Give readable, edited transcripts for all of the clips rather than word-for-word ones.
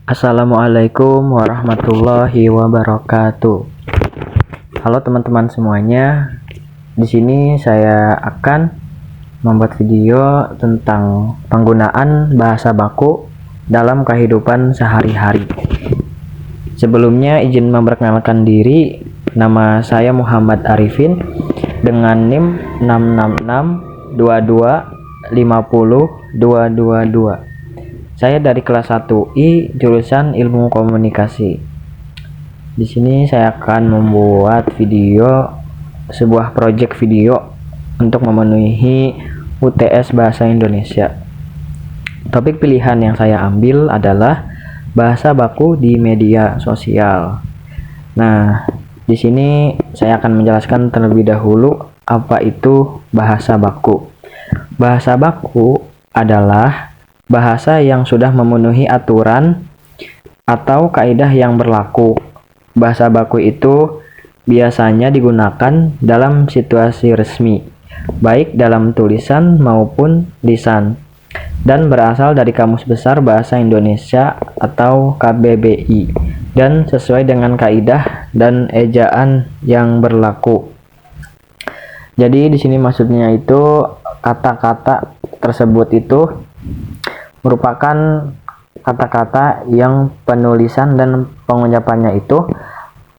Assalamualaikum warahmatullahi wabarakatuh. Halo teman-teman semuanya. Di sini saya akan membuat video tentang penggunaan bahasa baku dalam kehidupan sehari-hari. Sebelumnya izin memperkenalkan diri. Nama saya Muhammad Arifin dengan NIM 66622502222. Saya dari kelas 1I jurusan Ilmu Komunikasi. Di sini saya akan membuat sebuah project video untuk memenuhi UTS Bahasa Indonesia. Topik pilihan yang saya ambil adalah bahasa baku di media sosial. Nah, di sini saya akan menjelaskan terlebih dahulu apa itu bahasa baku. Bahasa baku adalah bahasa yang sudah memenuhi aturan atau kaidah yang berlaku. Bahasa baku itu biasanya digunakan dalam situasi resmi, baik dalam tulisan maupun lisan, dan berasal dari Kamus Besar Bahasa Indonesia atau KBBI, dan sesuai dengan kaidah dan ejaan yang berlaku. Jadi di sini maksudnya itu kata-kata tersebut itu merupakan kata-kata yang penulisan dan pengucapannya itu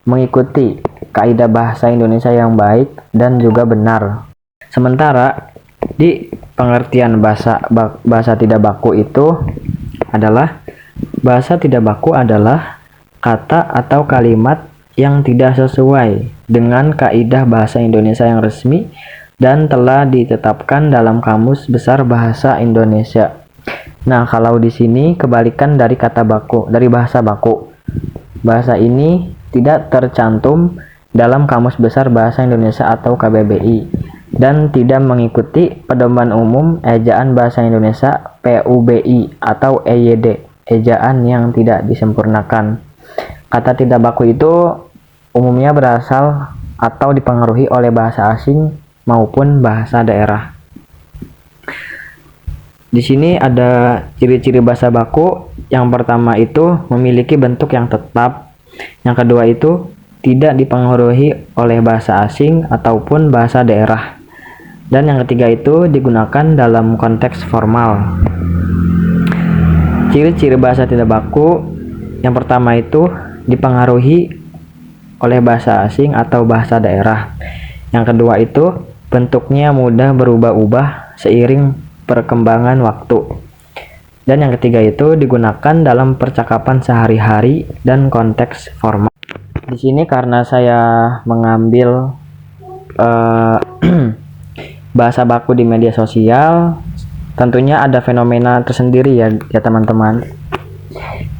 mengikuti kaidah bahasa Indonesia yang baik dan juga benar. Sementara di pengertian bahasa tidak baku itu adalah bahasa tidak baku adalah kata atau kalimat yang tidak sesuai dengan kaidah bahasa Indonesia yang resmi dan telah ditetapkan dalam Kamus Besar Bahasa Indonesia. Nah, kalau di sini kebalikan dari kata baku, dari bahasa baku. Bahasa ini tidak tercantum dalam Kamus Besar Bahasa Indonesia atau KBBI dan tidak mengikuti Pedoman Umum Ejaan Bahasa Indonesia PUBI atau EYD, ejaan yang tidak disempurnakan. Kata tidak baku itu umumnya berasal atau dipengaruhi oleh bahasa asing maupun bahasa daerah. Di sini ada ciri-ciri bahasa baku. Yang pertama itu memiliki bentuk yang tetap. Yang kedua itu tidak dipengaruhi oleh bahasa asing ataupun bahasa daerah. Dan yang ketiga itu digunakan dalam konteks formal. Ciri-ciri bahasa tidak baku yang pertama itu dipengaruhi oleh bahasa asing atau bahasa daerah. Yang kedua itu bentuknya mudah berubah-ubah seiring perkembangan waktu. Dan yang ketiga itu digunakan dalam percakapan sehari-hari dan konteks formal. Di sini karena saya mengambil bahasa baku di media sosial, tentunya ada fenomena tersendiri ya teman-teman.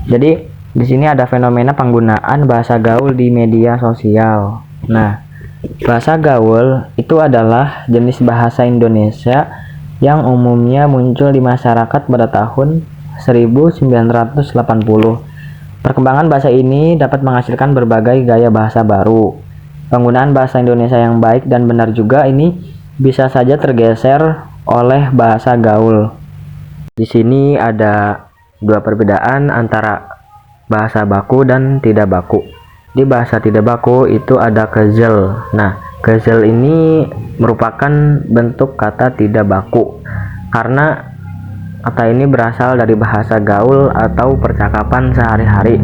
Jadi di sini ada fenomena penggunaan bahasa gaul di media sosial. Nah, bahasa gaul itu adalah jenis bahasa Indonesia yang umumnya muncul di masyarakat pada tahun 1980. Perkembangan bahasa ini dapat menghasilkan berbagai gaya bahasa baru. Penggunaan bahasa Indonesia yang baik dan benar juga ini bisa saja tergeser oleh bahasa gaul. Di sini ada dua perbedaan antara bahasa baku dan tidak baku. Di bahasa tidak baku itu ada kezel. Nah, kezel ini merupakan bentuk kata tidak baku karena kata ini berasal dari bahasa gaul atau percakapan sehari-hari.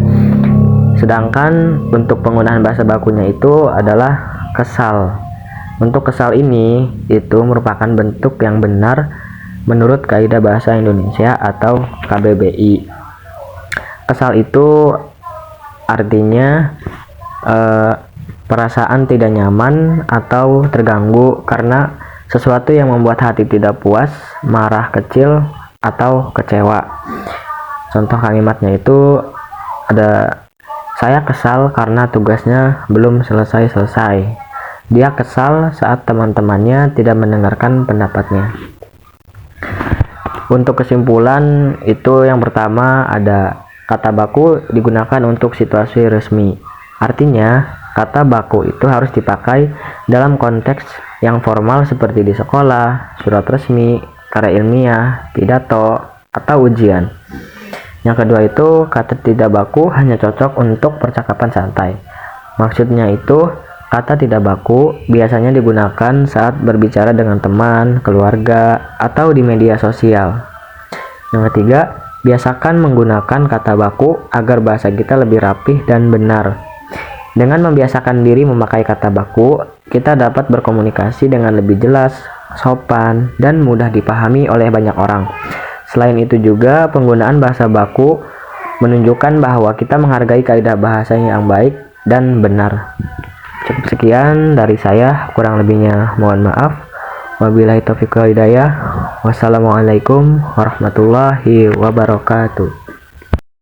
Sedangkan bentuk penggunaan bahasa bakunya itu adalah kesal. Bentuk kesal ini itu merupakan bentuk yang benar menurut kaidah bahasa Indonesia atau KBBI. Kesal itu artinya perasaan tidak nyaman atau terganggu karena sesuatu yang membuat hati tidak puas, marah, kecil, atau kecewa. Contoh kalimatnya itu ada, saya kesal karena tugasnya belum selesai-selesai. Dia kesal saat teman-temannya tidak mendengarkan pendapatnya. Untuk kesimpulan itu yang pertama ada kata baku digunakan untuk situasi resmi. Artinya kata baku itu harus dipakai dalam konteks yang formal seperti di sekolah, surat resmi, karya ilmiah, pidato, atau ujian. Yang kedua itu kata tidak baku hanya cocok untuk percakapan santai. Maksudnya itu kata tidak baku biasanya digunakan saat berbicara dengan teman, keluarga, atau di media sosial. Yang ketiga, biasakan menggunakan kata baku agar bahasa kita lebih rapih dan benar. Dengan membiasakan diri memakai kata baku, kita dapat berkomunikasi dengan lebih jelas, sopan, dan mudah dipahami oleh banyak orang. Selain itu juga, penggunaan bahasa baku menunjukkan bahwa kita menghargai kaidah bahasa yang baik dan benar. Cukup sekian dari saya, kurang lebihnya mohon maaf. Wabillahi taufiq wal hidayah. Wassalamualaikum warahmatullahi wabarakatuh.